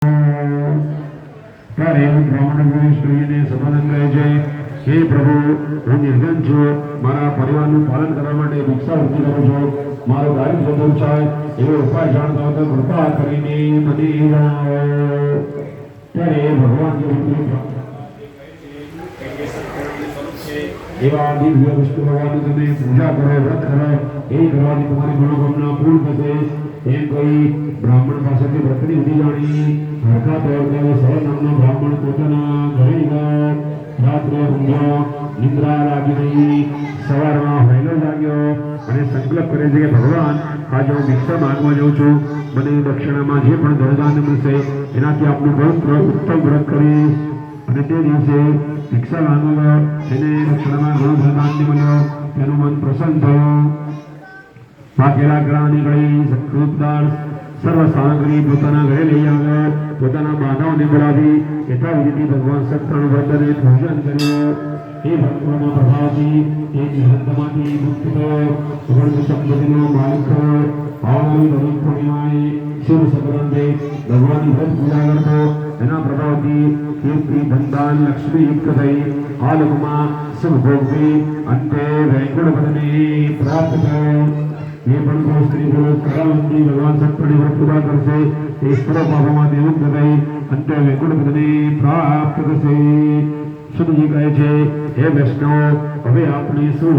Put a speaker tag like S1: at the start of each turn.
S1: ત્યારે બ્રાહ્મણ સ્ત્રીને સમાધાન કહે છે, હે પ્રભુ, હું નિર્ધન છું, મારા પરિવારનું પાલન કરવા માટે ભિક્ષા વૃત્તિ કરું છું, મારો દારિદ્ર્ય દૂર થાય એવો ઉપાય જાણતો હતો, કૃપા કરીને મને જણાવો. ત્યારે ભગવાન એવા દિવ્ય વિષ્ણુ ભગવાનની તમે પૂજા કરો, વ્રત કરો, એ કરવાથી તમારી મનોકામના પૂર્ણ થશે એમ કહી બ્રાહ્મણ પાસેથી વ્રતની વિધિ જાણી હરખા તોડતા સરળ નામનો બ્રાહ્મણ પોતાના ઘરે ગયો. રાત્રે ઊંઘ્યો, નિદ્રા લાગી નહીં. સવારમાં વહેલો જાગ્યો અને સંકલ્પ કરે છે કે ભગવાન, આજે હું ભિક્ષા માંગવા જાઉં છું, મને દક્ષિણામાં જે પણ ધનદાન મળશે એનાથી આપનું બહુ ઉત્તમ વ્રત કરીશ. અને તે દિવસે ભિક્ષા માંગવા તેને દક્ષિણામાં ઘણો ધનદાન મળ્યો. તેનું મન પ્રસન્ન થયું. બાકેલા ગ્રહ નીકળી સકૃતદાર સર્વ સામગ્રી પોતાના ઘરે લઈ આવ્યો. પોતાના બાંધાઓને બોલાવી યથાવિધિથી ભગવાન સત્યનું વ્રતને પૂજન કર્યું. એ ભક્તોના પ્રભાવથી એ નિહંતમાંથી મુક્ત થયો. સુવર્ણ સંપત્તિનો માલિક થયો. આવનારી દરેક પૂર્ણિમાએ શિવ સંક્રાંતે ભગવાનની વ્રત પૂજા કરતો. એના પ્રભાવથી કીર્તિ ધનદાન લક્ષ્મી યુક્ત થઈ આ લોકમાં શુભ ભોગવી અંતે વૈકુંઠપદને પ્રાપ્ત થયો. ये पण को स्त्री पुरुष करावंती भगवान सत्पणी व्रत पूरा करसे ते सर्व पापों निवृत्त થઈ અંતે વૈકુંઠ પદને પ્રાપ્ત થશે. શુદ્ધ જી કહે છે, હે વૈષ્ણવ, હવે આપણે શું